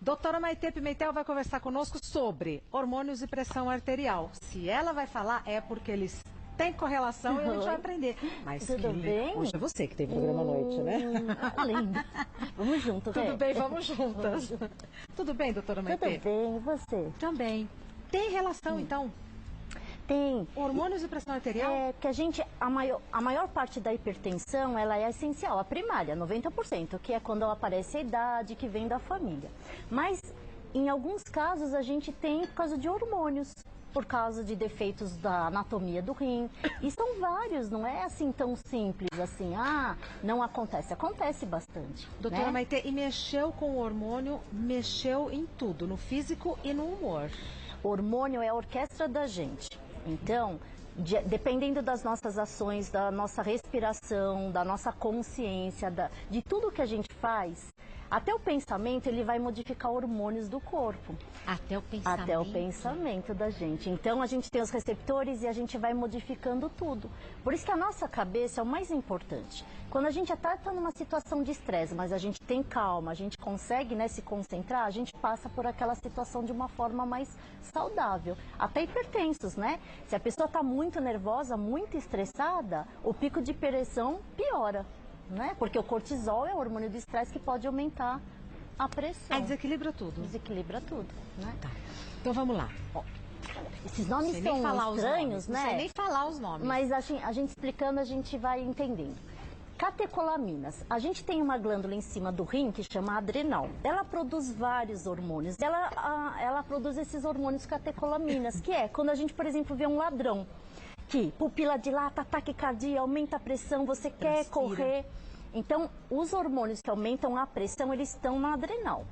Doutora Maitê Pimentel vai conversar conosco sobre hormônios e pressão arterial. Se ela vai falar, é porque eles têm correlação e a gente vai aprender. Mas tudo bem? Hoje é você que tem programa à noite, né? Lindo. Vamos juntos, Tudo bem, vamos juntas. Tudo bem, doutora Maitê? Tudo bem, e você? Também. Tem relação, então? Tem. Hormônios e pressão arterial? É que a maior parte da hipertensão, ela é essencial, a primária, 90%, que é quando aparece a idade, que vem da família. Mas, em alguns casos, a gente tem por causa de hormônios, por causa de defeitos da anatomia do rim. E são vários, não é assim tão simples assim, não acontece. Acontece bastante. Doutora né? Maitê, e mexeu com o hormônio, mexeu em tudo, no físico e no humor. O hormônio é a orquestra da gente. Então, dependendo das nossas ações, da nossa respiração, da nossa consciência, de tudo que a gente faz, até o pensamento, ele vai modificar hormônios do corpo. Até o pensamento? Até o pensamento da gente. Então, a gente tem os receptores e a gente vai modificando tudo. Por isso que a nossa cabeça é o mais importante. Quando a gente até está numa situação de estresse, mas a gente tem calma, a gente consegue se concentrar, a gente passa por aquela situação de uma forma mais saudável. Até hipertensos, né? Se a pessoa está muito nervosa, muito estressada, o pico de pressão piora. Né? Porque o cortisol é o hormônio do estresse que pode aumentar a pressão. Desequilibra tudo. Desequilibra tudo, né? Tá. Então vamos lá. Ó, esses nomes são estranhos, né? Não sei nem falar os nomes. Mas a gente explicando, a gente vai entendendo. Catecolaminas. A gente tem uma glândula em cima do rim que chama adrenal. Ela produz vários hormônios. Ela produz esses hormônios catecolaminas, que é quando a gente, por exemplo, vê um ladrão. Que pupila dilata, taquicardia, aumenta a pressão, você quer correr. Então, os hormônios que aumentam a pressão, eles estão na adrenal.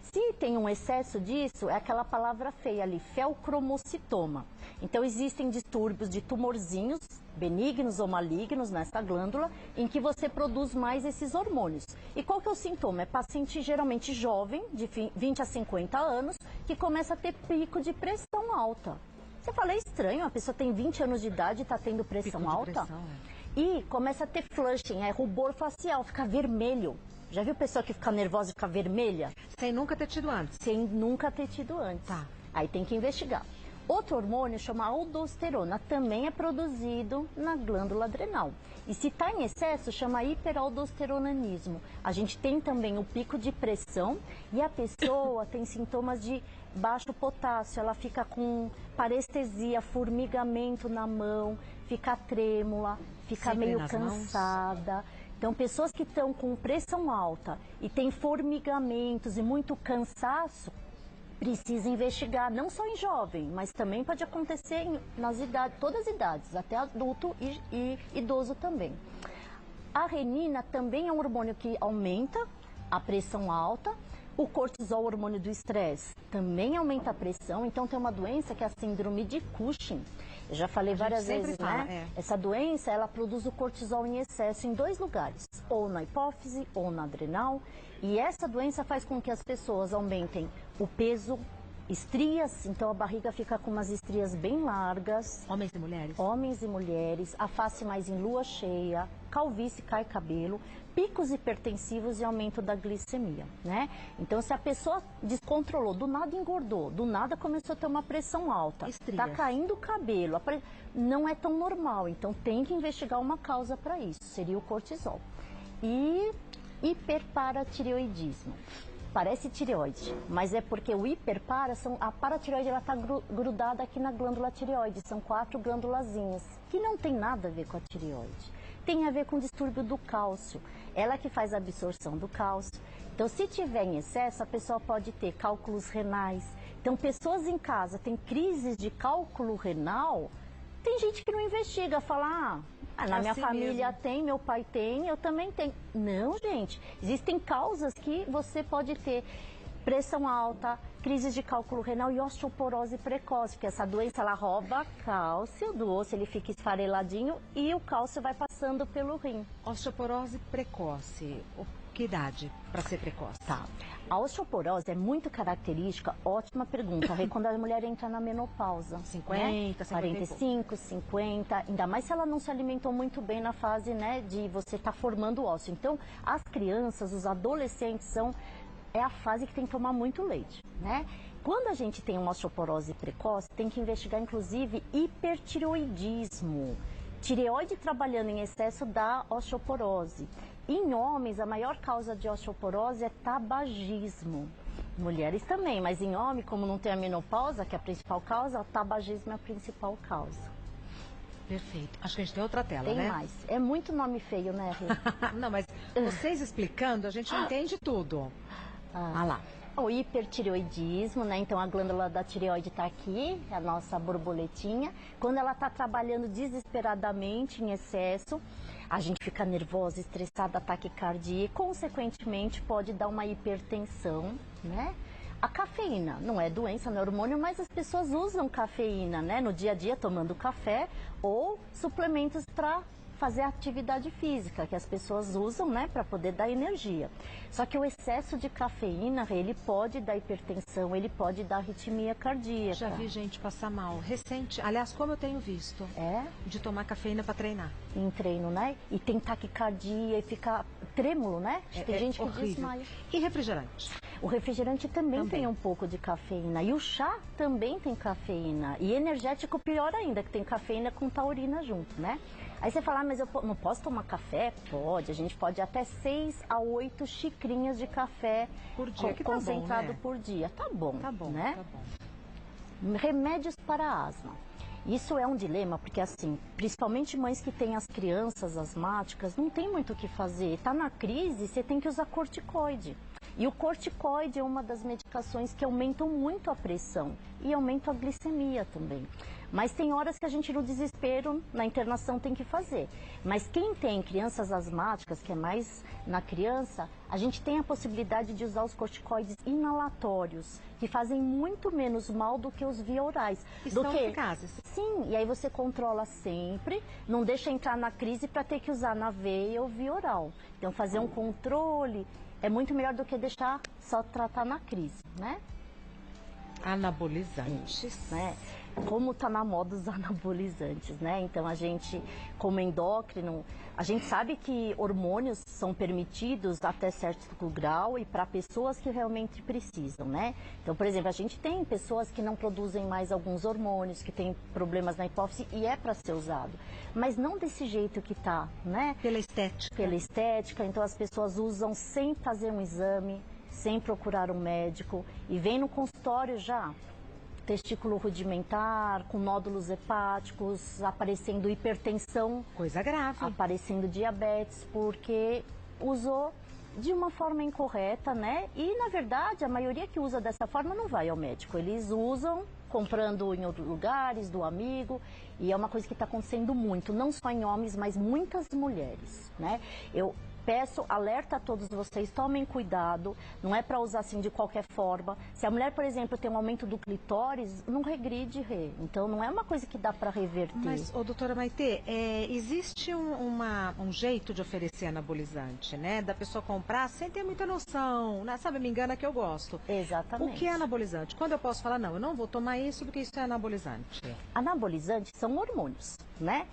Se tem um excesso disso, é aquela palavra feia ali, feocromocitoma. Então, existem distúrbios de tumorzinhos, benignos ou malignos nessa glândula, em que você produz mais esses hormônios. E qual que é o sintoma? É paciente geralmente jovem, de 20 a 50 anos, que começa a ter pico de pressão alta. Você fala, é estranho, a pessoa tem 20 anos de idade e está tendo pressão alta. E começa a ter flushing, rubor facial, fica vermelho. Já viu pessoa que fica nervosa e fica vermelha? Sem nunca ter tido antes. Sem nunca ter tido antes. Tá. Aí tem que investigar. Outro hormônio chama aldosterona, também é produzido na glândula adrenal. E se está em excesso, chama hiperaldosteronanismo. A gente tem também o pico de pressão e a pessoa tem sintomas de baixo potássio, ela fica com parestesia, formigamento na mão, fica trêmula, fica sempre meio cansada. Então, pessoas que estão com pressão alta e têm formigamentos e muito cansaço, precisa investigar, não só em jovem, mas também pode acontecer nas idades, todas as idades, até adulto e idoso também. A renina também é um hormônio que aumenta a pressão alta. O cortisol, hormônio do estresse, também aumenta a pressão. Então tem uma doença que é a síndrome de Cushing. Eu já falei várias vezes, né? Essa doença, ela produz o cortisol em excesso em 2 lugares, ou na hipófise ou na adrenal. E essa doença faz com que as pessoas aumentem o peso, estrias, então a barriga fica com umas estrias bem largas. Homens e mulheres? Homens e mulheres, a face mais em lua cheia, calvície, cai cabelo, picos hipertensivos e aumento da glicemia, né? Então, se a pessoa descontrolou, do nada engordou, do nada começou a ter uma pressão alta, está caindo o cabelo, não é tão normal, então tem que investigar uma causa para isso, seria o cortisol. E hiperparatireoidismo. Parece tireoide, mas é porque o a paratireoide ela está grudada aqui na glândula tireoide, são 4 glândulazinhas, que não tem nada a ver com a tireoide. Tem a ver com o distúrbio do cálcio, ela que faz a absorção do cálcio. Então, se tiver em excesso, a pessoa pode ter cálculos renais. Então, pessoas em casa têm crises de cálculo renal, tem gente que não investiga, fala, na minha família tem, meu pai tem, eu também tenho. Não, gente, existem causas que você pode ter pressão alta, crises de cálculo renal e osteoporose precoce, porque essa doença ela rouba cálcio do osso, ele fica esfareladinho e o cálcio vai passando pelo rim. Osteoporose precoce, que idade para ser precoce? Tá. A osteoporose é muito característica, ótima pergunta, quando a mulher entra na menopausa. 50, 45, 50, ainda mais se ela não se alimentou muito bem na fase, de você estar formando o ósseo. Então, as crianças, os adolescentes são é a fase que tem que tomar muito leite, né? Quando a gente tem uma osteoporose precoce, tem que investigar, inclusive, hipertireoidismo. Tireoide trabalhando em excesso dá osteoporose. Em homens, a maior causa de osteoporose é tabagismo. Mulheres também, mas em homem, como não tem a menopausa, que é a principal causa, o tabagismo é a principal causa. Perfeito. Acho que a gente tem outra tela, Tem né? mais. É muito nome feio, né, Rê? Não, mas vocês explicando, a gente entende tudo. Ah lá. O hipertireoidismo, né? Então a glândula da tireoide está aqui, a nossa borboletinha. Quando ela está trabalhando desesperadamente, em excesso, a gente fica nervosa, estressada, taquicardia e, consequentemente, pode dar uma hipertensão, né? A cafeína não é doença, não é hormônio, mas as pessoas usam cafeína, né? No dia a dia, tomando café ou suplementos para fazer atividade física, que as pessoas usam, né, para poder dar energia. Só que o excesso de cafeína, ele pode dar hipertensão, ele pode dar arritmia cardíaca. Já vi gente passar mal. Recente, aliás, como eu tenho visto, de tomar cafeína para treinar. Em treino, né? E tem taquicardia e fica trêmulo, né? Tem gente que horrível. desmaia. E refrigerante? O refrigerante também tem um pouco de cafeína. E o chá também tem cafeína. E energético pior ainda, que tem cafeína com taurina junto, né? Aí você fala, mas eu não posso tomar café? Pode, a gente pode até 6 a 8 xicrinhas de café por dia, que concentrado tá bom, né? por dia. Tá bom, né? Tá bom. Remédios para asma. Isso é um dilema, porque assim, principalmente mães que têm as crianças asmáticas, não tem muito o que fazer. Tá na crise, você tem que usar corticoide. E o corticoide é uma das medicações que aumentam muito a pressão e aumenta a glicemia também. Mas tem horas que a gente, no desespero, na internação, tem que fazer. Mas quem tem crianças asmáticas, que é mais na criança, a gente tem a possibilidade de usar os corticoides inalatórios, que fazem muito menos mal do que os via orais. São eficazes. Sim, e aí você controla sempre, não deixa entrar na crise para ter que usar na veia ou via oral. Então, fazer um controle é muito melhor do que deixar só tratar na crise, né? Anabolizantes. Né? Como está na moda os anabolizantes, né? Então a gente, como endócrino, a gente sabe que hormônios são permitidos até certo grau e para pessoas que realmente precisam, né? Então, por exemplo, a gente tem pessoas que não produzem mais alguns hormônios, que têm problemas na hipófise e é para ser usado, mas não desse jeito que está, né? Pela estética. Pela estética, então as pessoas usam sem fazer um exame, sem procurar um médico e vem no consultório já testículo rudimentar, com nódulos hepáticos, aparecendo hipertensão. Coisa grave. Aparecendo diabetes, porque usou de uma forma incorreta, né? E, na verdade, a maioria que usa dessa forma não vai ao médico. Eles usam comprando em outros lugares, do amigo, e é uma coisa que está acontecendo muito, não só em homens, mas muitas mulheres, né? Eu peço, alerta a todos vocês, tomem cuidado, não é para usar assim de qualquer forma. Se a mulher, por exemplo, tem um aumento do clitóris, não regride, então não é uma coisa que dá para reverter. Mas, doutora Maitê, existe um jeito de oferecer anabolizante, né? Da pessoa comprar sem ter muita noção, né? Sabe, me engana que eu gosto. Exatamente. O que é anabolizante? Quando eu posso falar, não, eu não vou tomar isso porque isso é anabolizante. Anabolizantes são hormônios, né?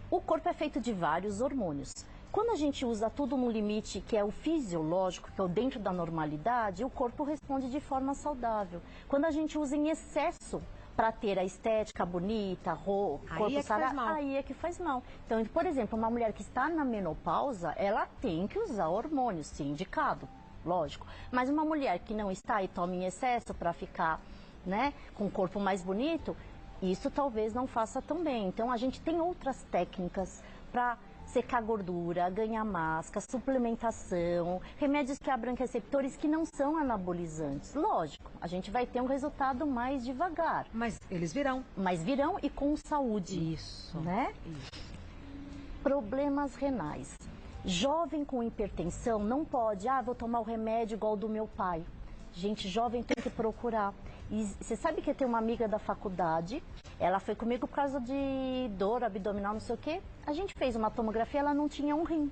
O corpo é feito de vários hormônios. Quando a gente usa tudo no limite, que é o fisiológico, que é o dentro da normalidade, o corpo responde de forma saudável. Quando a gente usa em excesso para ter a estética bonita, corpo sarado, aí é que faz mal. Então, por exemplo, uma mulher que está na menopausa, ela tem que usar hormônios, sim, indicado, lógico. Mas uma mulher que não está e toma em excesso para ficar, né, com o corpo mais bonito, isso talvez não faça tão bem. Então, a gente tem outras técnicas para secar gordura, ganhar máscara, suplementação, remédios que abrem receptores que não são anabolizantes. Lógico, a gente vai ter um resultado mais devagar. Mas eles virão. Mas virão e com saúde. Isso. Né? Isso. Problemas renais. Jovem com hipertensão não pode, vou tomar o remédio igual do meu pai. Gente, jovem tem que procurar. E você sabe que eu tenho uma amiga da faculdade, ela foi comigo por causa de dor abdominal, não sei o quê. A gente fez uma tomografia, ela não tinha um rim.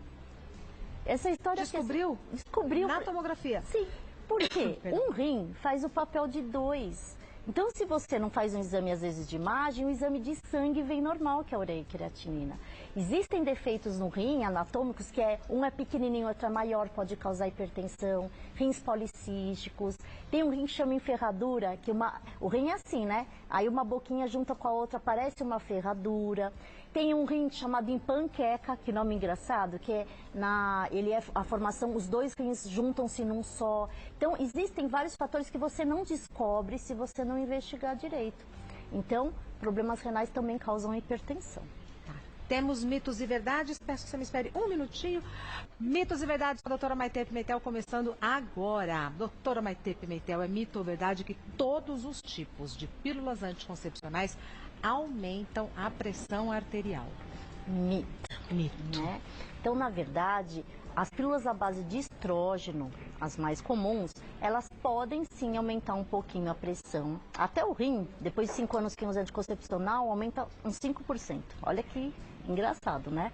Essa história... Descobriu? Descobriu. Na tomografia? Sim. Por quê? Um rim faz o papel de 2. Então, se você não faz um exame, às vezes, de imagem, o exame de sangue vem normal, que é a ureia-creatinina. Existem defeitos no rim, anatômicos, que um é pequenininho, outro é maior, pode causar hipertensão, rins policísticos. Tem um rim que chama enferradura, que o rim é assim, né? Aí uma boquinha junta com a outra, parece uma ferradura. Tem um rim chamado empanqueca, que nome engraçado, que ele é a formação, os dois rins juntam-se num só. Então, existem vários fatores que você não descobre se você não investigar direito. Então, problemas renais também causam hipertensão. Tá. Temos mitos e verdades, peço que você me espere um minutinho. Mitos e verdades com a doutora Maitê Pimentel, começando agora. Doutora Maitê Pimentel, é mito ou verdade que todos os tipos de pílulas anticoncepcionais aumentam a pressão arterial? Mito. Né? Então, na verdade, as pílulas à base de estrógeno, as mais comuns, elas podem sim aumentar um pouquinho a pressão. Até o rim, depois de 5 anos que usa anticoncepcional, aumenta uns 5%. Olha que engraçado, né?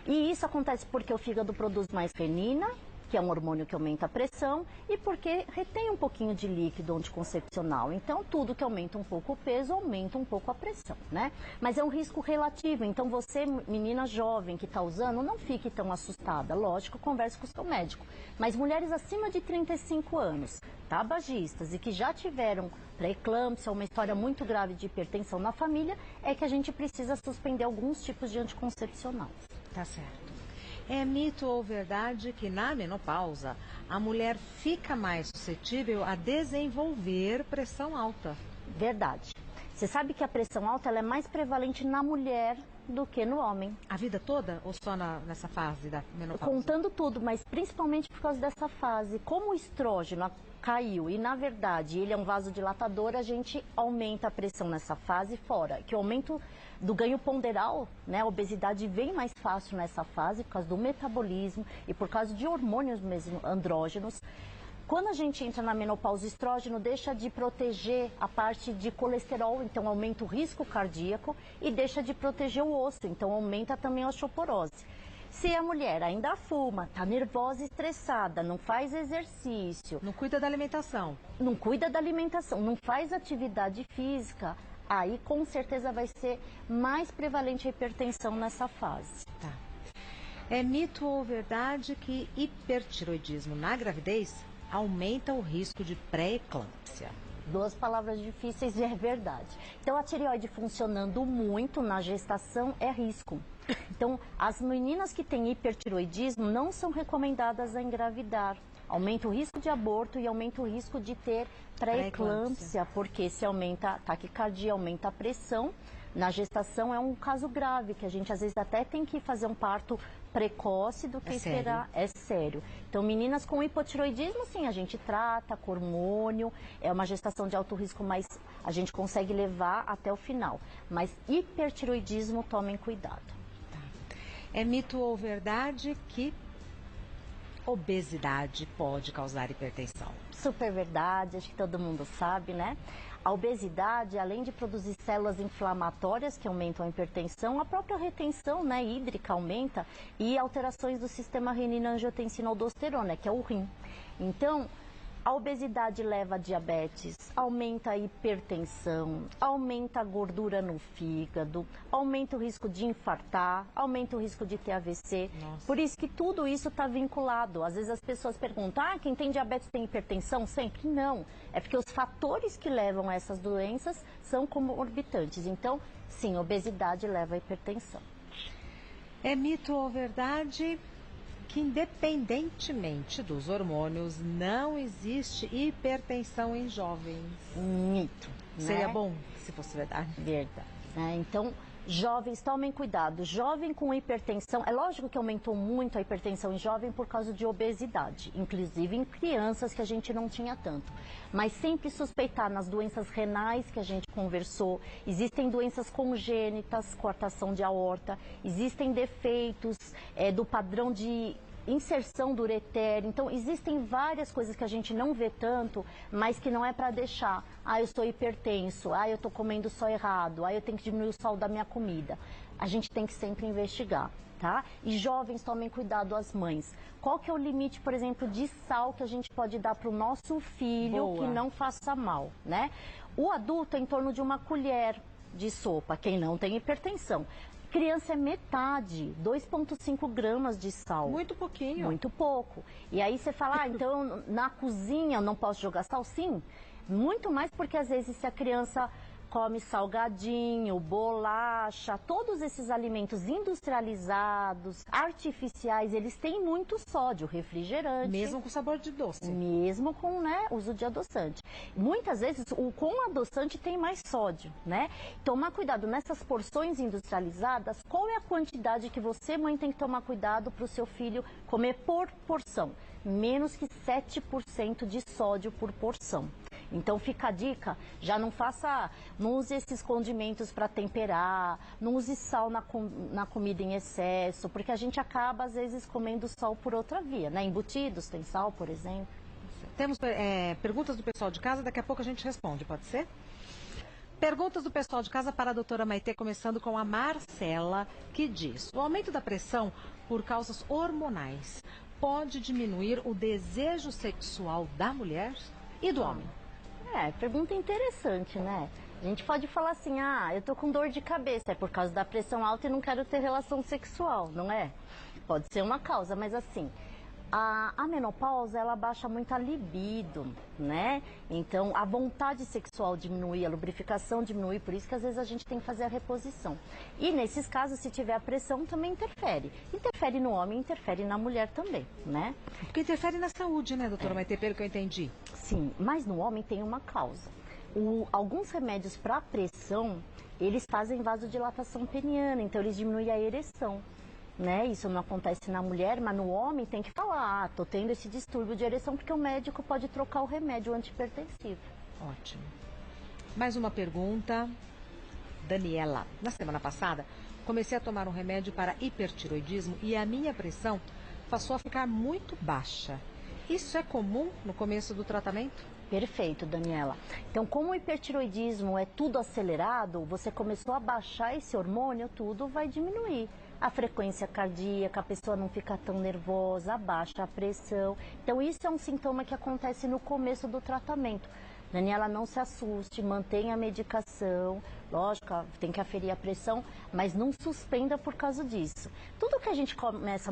E isso acontece porque o fígado produz mais renina, que é um hormônio que aumenta a pressão, e porque retém um pouquinho de líquido anticoncepcional. Então, tudo que aumenta um pouco o peso, aumenta um pouco a pressão, né? Mas é um risco relativo, então você, menina jovem que está usando, não fique tão assustada. Lógico, converse com o seu médico. Mas mulheres acima de 35 anos, tabagistas e que já tiveram pré-eclâmpsia, uma história muito grave de hipertensão na família, é que a gente precisa suspender alguns tipos de anticoncepcional. Tá certo. É mito ou verdade que na menopausa a mulher fica mais suscetível a desenvolver pressão alta? Verdade. Você sabe que a pressão alta ela é mais prevalente na mulher do que no homem. A vida toda ou só nessa fase da menopausa? Contando tudo, mas principalmente por causa dessa fase. Como o estrógeno caiu e, na verdade, ele é um vasodilatador, a gente aumenta a pressão nessa fase fora. Que o aumento do ganho ponderal, né, a obesidade vem mais fácil nessa fase por causa do metabolismo e por causa de hormônios mesmo, andrógenos. Quando a gente entra na menopausa, o estrógeno deixa de proteger a parte de colesterol, então aumenta o risco cardíaco e deixa de proteger o osso, então aumenta também a osteoporose. Se a mulher ainda fuma, está nervosa e estressada, não faz exercício... Não cuida da alimentação. Não cuida da alimentação, não faz atividade física, aí com certeza vai ser mais prevalente a hipertensão nessa fase. Tá. É mito ou verdade que hipertiroidismo na gravidez aumenta o risco de pré-eclâmpsia? Duas palavras difíceis e é verdade. Então, a tireoide funcionando muito na gestação é risco. Então, as meninas que têm hipertiroidismo não são recomendadas a engravidar. Aumenta o risco de aborto e aumenta o risco de ter pré-eclâmpsia, porque se aumenta a taquicardia, aumenta a pressão. Na gestação é um caso grave, que a gente às vezes até tem que fazer um parto precoce do que esperar. Sério? É sério. Então, meninas com hipotiroidismo, sim, a gente trata com hormônio, é uma gestação de alto risco, mas a gente consegue levar até o final. Mas hipertiroidismo, tomem cuidado. Tá. É mito ou verdade que obesidade pode causar hipertensão? Super verdade, acho que todo mundo sabe, né? A obesidade, além de produzir células inflamatórias que aumentam a hipertensão, a própria retenção, né, hídrica aumenta e alterações do sistema renina-angiotensina-aldosterona, que é o rim. Então, a obesidade leva a diabetes, aumenta a hipertensão, aumenta a gordura no fígado, aumenta o risco de infartar, aumenta o risco de ter AVC. Nossa. Por isso que tudo isso está vinculado. Às vezes as pessoas perguntam, quem tem diabetes tem hipertensão? Sempre? Não. É porque os fatores que levam a essas doenças são comorbitantes. Então, sim, obesidade leva a hipertensão. É mito ou verdade que, independentemente dos hormônios, não existe hipertensão em jovens? Mito. Seria né? bom se fosse verdade. Verdade. Né? Então, jovens, tomem cuidado. Jovem com hipertensão, é lógico que aumentou muito a hipertensão em jovem por causa de obesidade, inclusive em crianças que a gente não tinha tanto. Mas sempre suspeitar nas doenças renais que a gente conversou, existem doenças congênitas, coartação de aorta, existem defeitos do padrão de inserção do ureter. Então, existem várias coisas que a gente não vê tanto, mas que não é para deixar. Eu estou hipertenso, eu estou comendo só errado, eu tenho que diminuir o sal da minha comida. A gente tem que sempre investigar, tá? E jovens, tomem cuidado, as mães. Qual que é o limite, por exemplo, de sal que a gente pode dar para o nosso filho que não faça mal, né? O adulto é em torno de uma colher de sopa, quem não tem hipertensão. Criança é metade, 2,5 gramas de sal. Muito pouquinho. Muito pouco. E aí você fala, então na cozinha eu não posso jogar sal? Sim, muito mais porque às vezes se a criança come salgadinho, bolacha, todos esses alimentos industrializados, artificiais, eles têm muito sódio, refrigerante. Mesmo com sabor de doce. Mesmo com, né, uso de adoçante. Muitas vezes, com adoçante tem mais sódio, né? Tomar cuidado nessas porções industrializadas, qual é a quantidade que você, mãe, tem que tomar cuidado para o seu filho comer por porção? Menos que 7% de sódio por porção. Então fica a dica, já não use esses condimentos para temperar, não use sal na comida em excesso, porque a gente acaba às vezes comendo sal por outra via, né? Embutidos tem sal, por exemplo. Temos perguntas do pessoal de casa, daqui a pouco a gente responde, pode ser? Perguntas do pessoal de casa para a doutora Maitê, começando com a Marcela, que diz: o aumento da pressão por causas hormonais pode diminuir o desejo sexual da mulher e do homem? Pergunta interessante, né? A gente pode falar assim, eu tô com dor de cabeça, é por causa da pressão alta e não quero ter relação sexual, não é? Pode ser uma causa, mas assim, a menopausa, ela baixa muito a libido, né? Então, a vontade sexual diminui, a lubrificação diminui, por isso que às vezes a gente tem que fazer a reposição. E nesses casos, se tiver a pressão, também interfere. Interfere no homem, interfere na mulher também, né? Porque interfere na saúde, né, doutora Maitê, pelo que eu entendi? Sim, mas no homem tem uma causa. Alguns remédios para pressão, eles fazem vasodilatação peniana, então eles diminuem a ereção. Né? Isso não acontece na mulher, mas no homem tem que falar, tô tendo esse distúrbio de ereção, porque o médico pode trocar o remédio antihipertensivo. Ótimo. Mais uma pergunta. Daniela, na semana passada, comecei a tomar um remédio para hipertiroidismo e a minha pressão passou a ficar muito baixa. Isso é comum no começo do tratamento? Perfeito, Daniela. Então, como o hipertiroidismo é tudo acelerado, você começou a baixar esse hormônio, tudo vai diminuir. A frequência cardíaca, a pessoa não fica tão nervosa, abaixa a pressão. Então, isso é um sintoma que acontece no começo do tratamento. Daniela, não se assuste, mantenha a medicação. Lógico, tem que aferir a pressão, mas não suspenda por causa disso. Tudo que a gente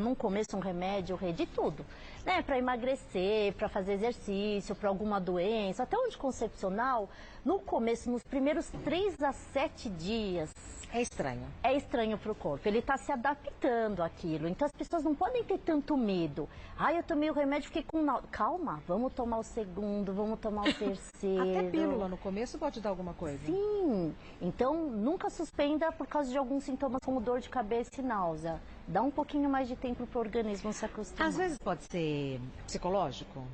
não começa um remédio, de tudo, né? Para emagrecer, para fazer exercício, para alguma doença, até o anticoncepcional, no começo, nos primeiros 3 a 7 dias, é estranho. É estranho para o corpo, ele está se adaptando àquilo. Então as pessoas não podem ter tanto medo. Eu tomei o remédio, fiquei com... Calma, vamos tomar o segundo, vamos tomar o terceiro. Até pílula no começo pode dar alguma coisa. Sim, então nunca suspenda por causa de alguns sintomas como dor de cabeça e náusea. Dá um pouquinho mais de tempo para o organismo se acostumar. Às vezes pode ser psicológico?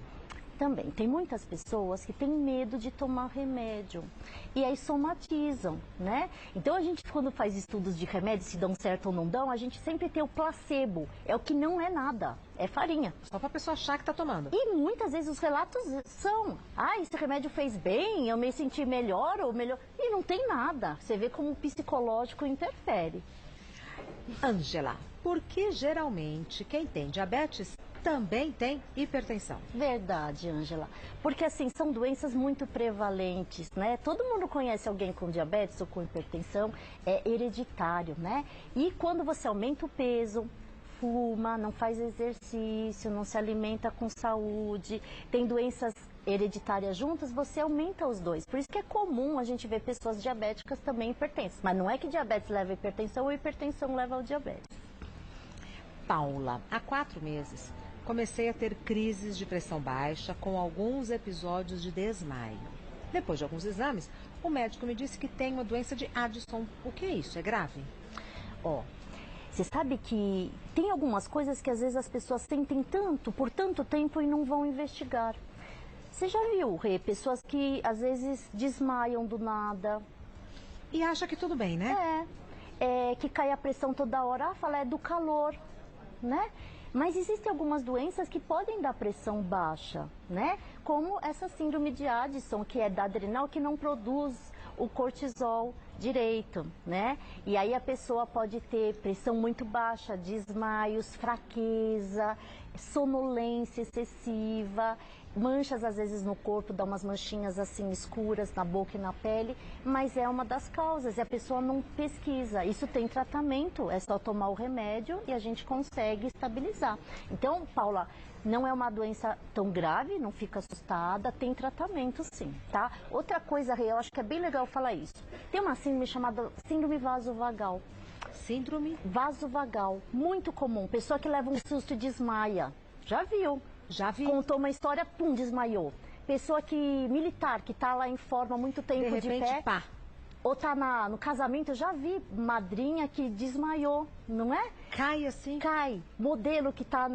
Também, tem muitas pessoas que têm medo de tomar remédio e aí somatizam, né? Então a gente, quando faz estudos de remédios, se dão certo ou não dão, a gente sempre tem o placebo, é o que não é nada, é farinha. Só para a pessoa achar que está tomando. E muitas vezes os relatos são, esse remédio fez bem, eu me senti melhor ou melhor, e não tem nada, você vê como o psicológico interfere. Ângela, por que geralmente quem tem diabetes também tem hipertensão? Verdade, Ângela. Porque assim, são doenças muito prevalentes, né? Todo mundo conhece alguém com diabetes ou com hipertensão, é hereditário, né? E quando você aumenta o peso, fuma, não faz exercício, não se alimenta com saúde, tem doenças hereditárias juntas, você aumenta os dois. Por isso que é comum a gente ver pessoas diabéticas também hipertensas. Mas não é que diabetes leva a hipertensão ou hipertensão leva ao diabetes. Paula, há 4 meses, comecei a ter crises de pressão baixa com alguns episódios de desmaio. Depois de alguns exames, o médico me disse que tenho a doença de Addison. O que é isso? É grave? Você sabe que tem algumas coisas que às vezes as pessoas sentem por tanto tempo e não vão investigar. Você já viu, Rê, pessoas que às vezes desmaiam do nada. E acha que tudo bem, né? Que cai a pressão toda hora, fala é do calor, né? Mas existem algumas doenças que podem dar pressão baixa, né? Como essa síndrome de Addison, que é da adrenal, que não produz o cortisol direito, né? E aí a pessoa pode ter pressão muito baixa, desmaios, fraqueza, sonolência excessiva, manchas às vezes no corpo, dá umas manchinhas assim escuras na boca e na pele, mas é uma das causas e a pessoa não pesquisa. Isso tem tratamento, é só tomar o remédio e a gente consegue estabilizar. Então, Paula, não é uma doença tão grave, não fica assustada, tem tratamento sim, tá? Outra coisa, eu acho que é bem legal falar isso. Tem uma síndrome chamada síndrome vasovagal. Síndrome? Vasovagal, muito comum. Pessoa que leva um susto e desmaia. Já viu? Já vi. Contou uma história, pum, desmaiou. Pessoa militar, que tá lá em forma há muito tempo De repente, pé. pá. Ou tá no casamento, eu já vi madrinha que desmaiou, não é? Cai assim? Cai. Modelo que tá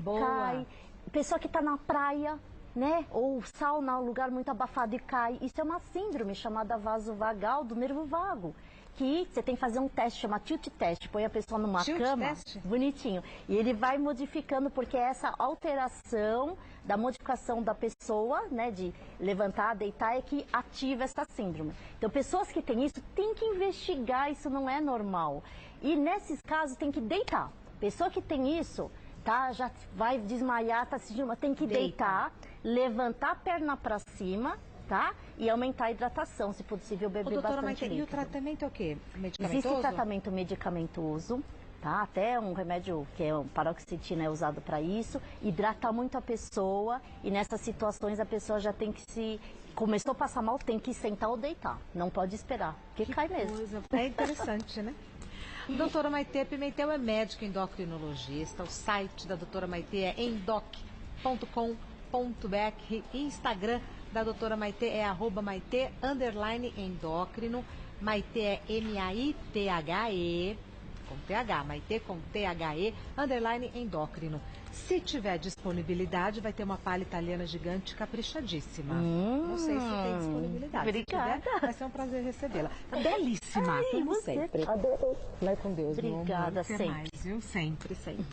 Boa. cai. Pessoa que tá na praia, né? Ou sauna, um lugar muito abafado e cai. Isso é uma síndrome chamada vasovagal do nervo vago. Que você tem que fazer um teste, chama tilt test. Põe a pessoa numa cama, test? bonitinho. E ele vai modificando, porque é essa alteração da modificação da pessoa, né, de levantar, deitar, é que ativa essa síndrome. Então, pessoas que têm isso, tem que investigar, isso não é normal. E nesses casos, tem que deitar. Pessoa que tem isso, tá, já vai desmaiar, tá sentindo, tem que deitar, levantar a perna para cima, tá? E aumentar a hidratação, se possível, beber bastante líquido. E o tratamento é o quê? Medicamentoso? Existe tratamento medicamentoso, tá? Até um remédio que é um paroxetina é usado para isso. Hidratar muito a pessoa e nessas situações a pessoa já tem que começou a passar mal, tem que sentar ou deitar. Não pode esperar, porque cai mesmo. É interessante, né? Doutora Maitê Pimentel é médica endocrinologista. O site da doutora Maitê é endoc.com.br. Instagram da doutora Maitê é @maitê_endócrino. Maitê é MAITHE, com TH, Maitê com THE, _endócrino. Se tiver disponibilidade, vai ter uma palha italiana gigante caprichadíssima. Não sei se tem disponibilidade. Obrigada. Se tiver, vai ser um prazer recebê-la. Tá belíssima, Ai, como você sempre. adorei. Vai com Deus, meu amor. Obrigada, Até sempre. mais, viu? Sempre, sempre.